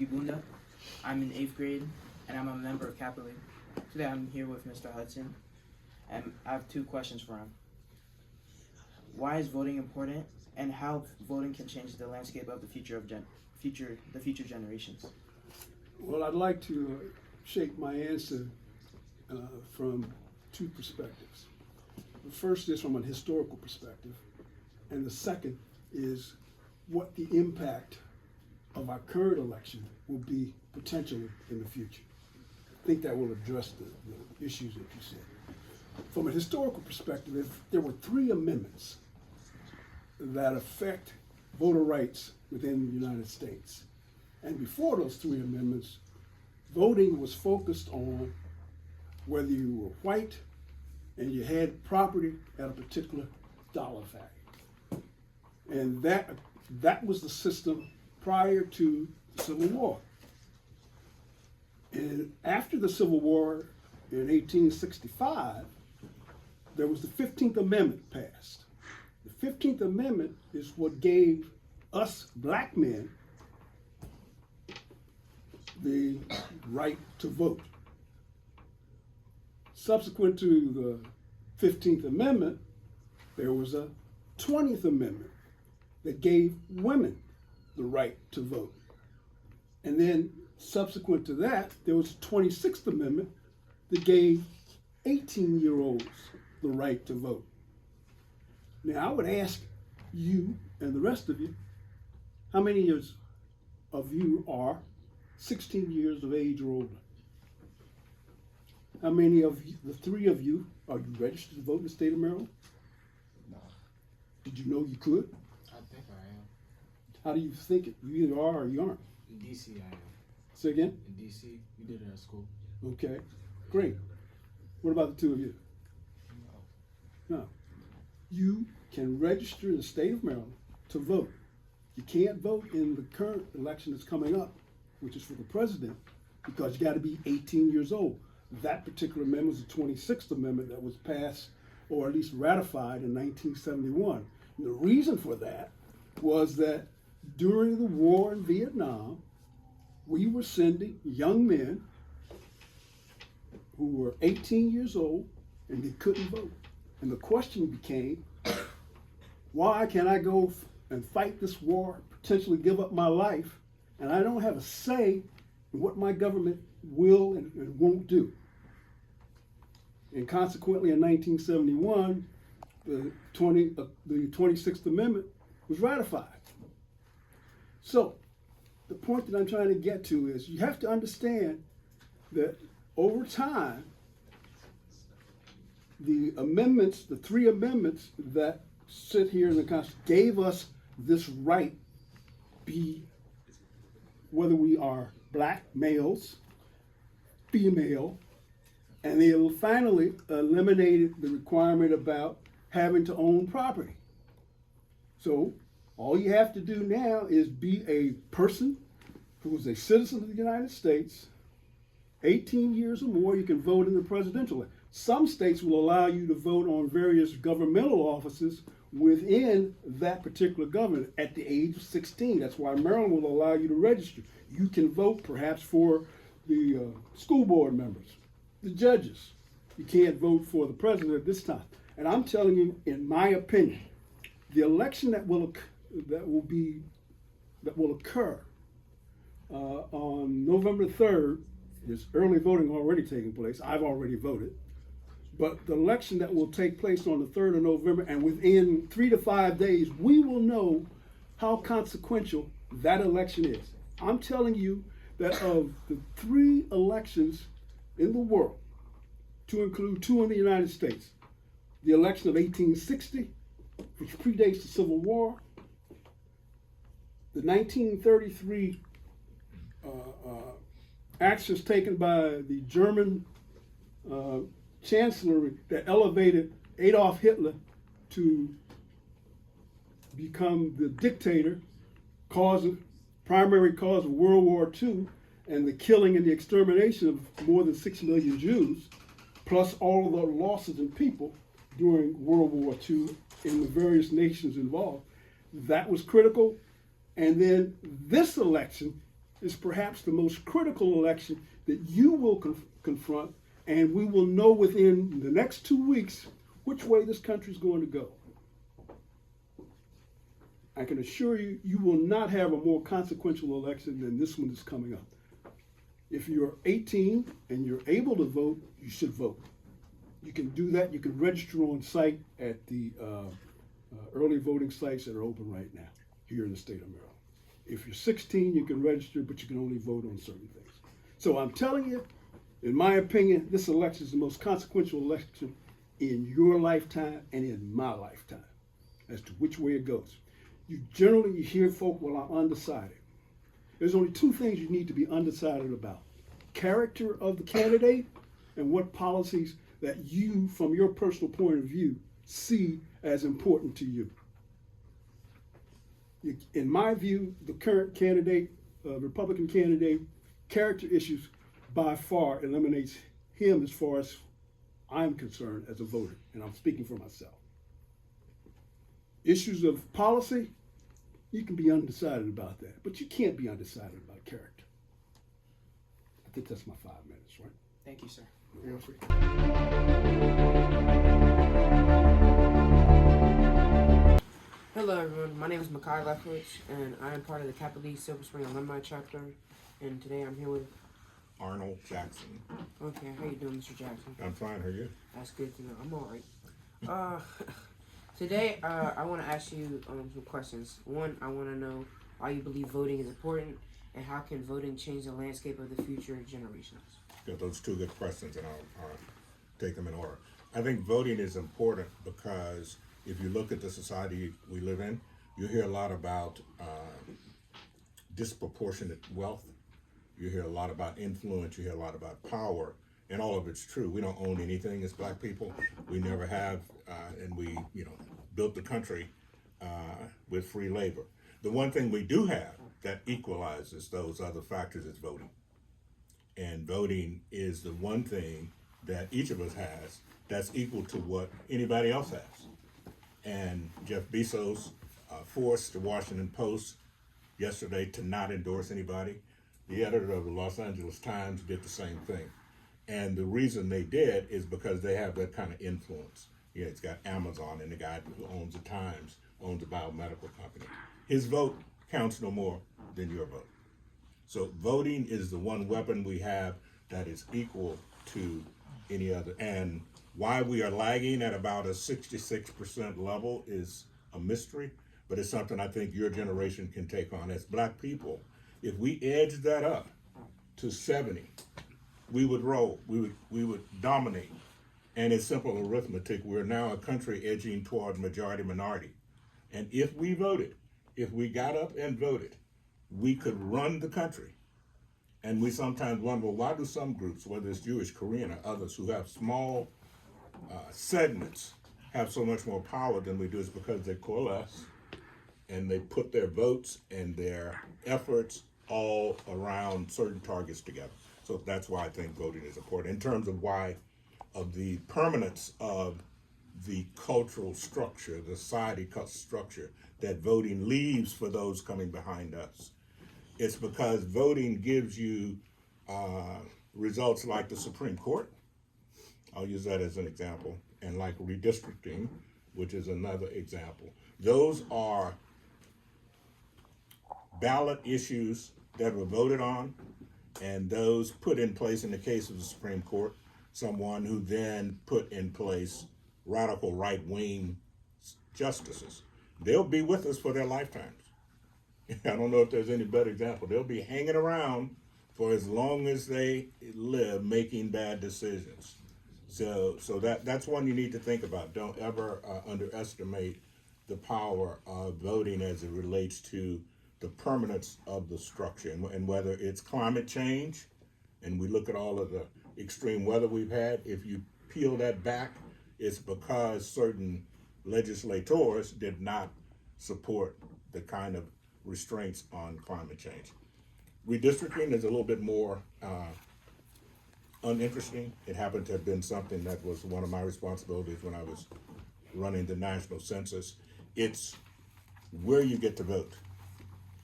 Kibunda. I'm in 8th grade, and I'm a member of Kappa League. Today I'm here with Mr. Hudson, and I have two questions for him. Why is voting important, and how voting can change the landscape of the future generations? Well, I'd like to shape my answer from two perspectives. The first is from a historical perspective, and the second is what the impact of our current election will be potentially in the future. I think that will address the issues that you said. From a historical perspective, there were 3 amendments that affect voter rights within the United States. And before those 3 amendments, voting was focused on whether you were white and you had property at a particular dollar value. And that was the system prior to the Civil War. And after the Civil War in 1865, there was the 15th Amendment passed. The 15th Amendment is what gave us black men the right to vote. Subsequent to the 15th Amendment, there was a 20th Amendment that gave women the right to vote. And then subsequent to that, there was a 26th Amendment that gave 18-year-olds the right to vote. Now, I would ask you and the rest of you, how many of you are 16 years of age or older? How many of you, the 3 of you, are you registered to vote in the state of Maryland? No. Did you know you could? I think I am. How do you think it? You either are or you aren't. In DC, I am. Say again? In DC, we did it at school. Okay, great. What about the 2 of you? No. You can register in the state of Maryland to vote. You can't vote in the current election that's coming up, which is for the president, because you got to be 18 years old. That particular amendment was the 26th Amendment that was passed, or at least ratified, in 1971. And the reason for that was that during the war in Vietnam, we were sending young men who were 18 years old and they couldn't vote. And the question became, why can I go and fight this war, potentially give up my life, and I don't have a say in what my government will and won't do? And consequently, in 1971, the 26th Amendment was ratified. So, the point that I'm trying to get to is you have to understand that over time, the amendments, the 3 amendments that sit here in the Constitution, gave us this right, whether we are black males, female, and they finally eliminated the requirement about having to own property. So all you have to do now is be a person who is a citizen of the United States, 18 years or more. You can vote in the presidential election. Some states will allow you to vote on various governmental offices within that particular government at the age of 16. That's why Maryland will allow you to register. You can vote perhaps for the school board members, the judges. You can't vote for the president at this time. And I'm telling you, in my opinion, the election that will occur on November 3rd, there's early voting already taking place. I've already voted. But the election that will take place on the 3rd of November, and within 3 to 5 days, we will know how consequential that election is. I'm telling you that of the 3 elections in the world, to include 2 in the United States, the election of 1860, which predates the Civil War, the 1933 actions taken by the German Chancellor that elevated Adolf Hitler to become the dictator, primary cause of World War II, and the killing and the extermination of more than 6 million Jews, plus all of the losses in people during World War II in the various nations involved. That was critical. And then this election is perhaps the most critical election that you will confront, and we will know within the next 2 weeks which way this country is going to go. I can assure you, you will not have a more consequential election than this one that's coming up. If you're 18 and you're able to vote, you should vote. You can do that. You can register on site at the early voting sites that are open right now here in the state of Maryland. If you're 16, you can register, but you can only vote on certain things. So I'm telling you, in my opinion, this election is the most consequential election in your lifetime and in my lifetime as to which way it goes. You generally hear folk, well, I'm undecided. There's only two things you need to be undecided about: character of the candidate and what policies that you, from your personal point of view, see as important to you. In my view, the current candidate, Republican candidate, character issues by far eliminates him as far as I'm concerned as a voter, and I'm speaking for myself. Issues of policy, you can be undecided about that, but you can't be undecided about character. I think that's my 5 minutes, right? Thank you, sir. Feel free. Hello everyone, my name is Makai Lefkovich, and I am part of the Kappa League Silver Spring Alumni Chapter, and today I'm here with... Arnold Jackson. Okay, how you doing, Mr. Jackson? I'm fine, how are you? That's good to know. I'm alright. Today, I want to ask you some questions. One, I want to know why you believe voting is important, and how can voting change the landscape of the future generations? Got those two good questions, and I'll take them in order. I think voting is important because if you look at the society we live in, you hear a lot about disproportionate wealth. You hear a lot about influence. You hear a lot about power, and all of it's true. We don't own anything as black people. We never have, and we, built the country with free labor. The one thing we do have that equalizes those other factors is voting. And voting is the one thing that each of us has that's equal to what anybody else has. And Jeff Bezos forced the Washington Post yesterday to not endorse anybody. The editor of the Los Angeles Times did the same thing. And the reason they did is because they have that kind of influence. It's got Amazon, and the guy who owns the Times owns a biomedical company. His vote counts no more than your vote. So voting is the one weapon we have that is equal to any other. And why we are lagging at about a 66% level is a mystery, but it's something I think your generation can take on. As black people, if we edge that up to 70, we would roll, we would dominate. And it's simple arithmetic. We're now a country edging toward majority minority. And if we voted, if we got up and voted, we could run the country. And we sometimes wonder, well, why do some groups, whether it's Jewish, Korean, or others who have small segments, have so much more power than we do? It's because they coalesce and they put their votes and their efforts all around certain targets together. So that's why I think voting is important. In terms of why, of the permanence of the cultural structure, the society structure that voting leaves for those coming behind us. It's because voting gives you results like the Supreme Court. I'll use that as an example. And like redistricting, which is another example. Those are ballot issues that were voted on, and those put in place, in the case of the Supreme Court, someone who then put in place radical right-wing justices. They'll be with us for their lifetimes. I don't know if there's any better example. They'll be hanging around for as long as they live, making bad decisions. So that's one you need to think about. Don't ever underestimate the power of voting as it relates to the permanence of the structure, and whether it's climate change, and we look at all of the extreme weather we've had. If you peel that back, it's because certain legislators did not support the kind of restraints on climate change. Redistricting is a little bit more uninteresting. It happened to have been something that was one of my responsibilities when I was running the national census. It's where you get to vote.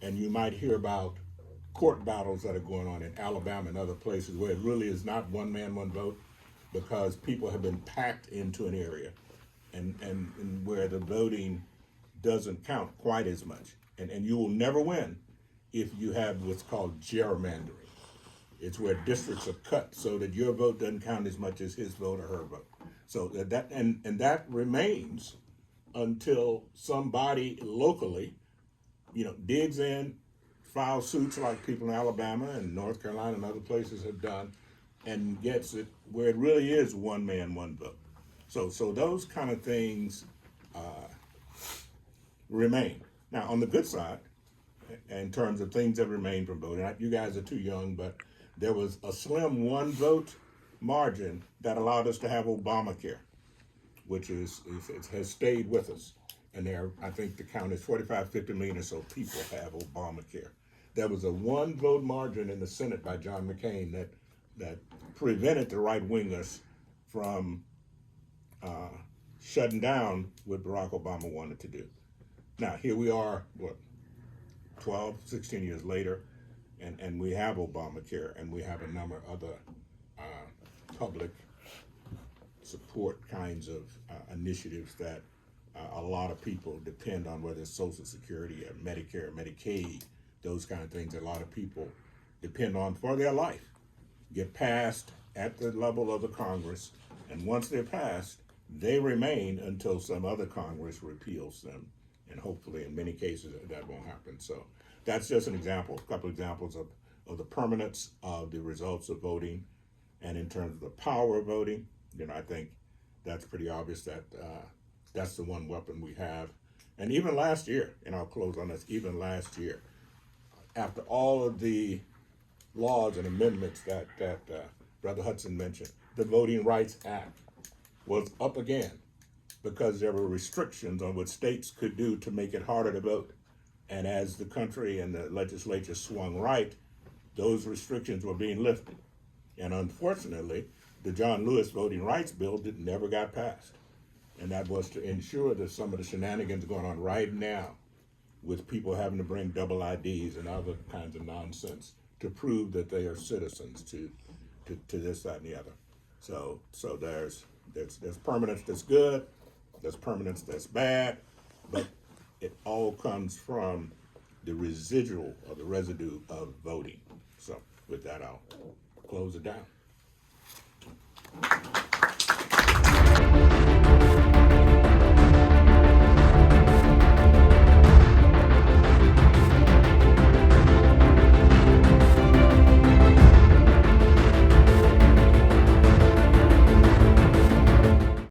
And you might hear about court battles that are going on in Alabama and other places where it really is not one man, one vote, because people have been packed into an area and where the voting doesn't count quite as much. And you will never win if you have what's called gerrymandering. It's where districts are cut so that your vote doesn't count as much as his vote or her vote. So that remains until somebody locally, digs in, files suits like people in Alabama and North Carolina and other places have done, and gets it where it really is one man, one vote. So those kind of things remain. Now, on the good side, in terms of things that remain from voting, you guys are too young, but there was a slim one vote margin that allowed us to have Obamacare, which has stayed with us. And I think the count is 45, 50 million or so people have Obamacare. There was a one vote margin in the Senate by John McCain that prevented the right wingers from shutting down what Barack Obama wanted to do. Now, here we are, 12, 16 years later, and we have Obamacare, and we have a number of other public support kinds of initiatives that a lot of people depend on, whether it's Social Security or Medicare, Medicaid, those kind of things that a lot of people depend on for their life, get passed at the level of the Congress, and once they're passed, they remain until some other Congress repeals them. And hopefully, in many cases, that won't happen. So that's just an example, a couple examples of the permanence of the results of voting. And in terms of the power of voting, I think that's pretty obvious that that's the one weapon we have. And even last year, and I'll close on this, even last year, after all of the laws and amendments that Brother Hudson mentioned, the Voting Rights Act was up again because there were restrictions on what states could do to make it harder to vote. And as the country and the legislature swung right, those restrictions were being lifted. And unfortunately, the John Lewis Voting Rights Bill never got passed. And that was to ensure that some of the shenanigans going on right now with people having to bring double IDs and other kinds of nonsense to prove that they are citizens to this, that, and the other. So there's permanence that's good, there's permanence that's bad, but it all comes from the residual or the residue of voting. So with that, I'll close it down.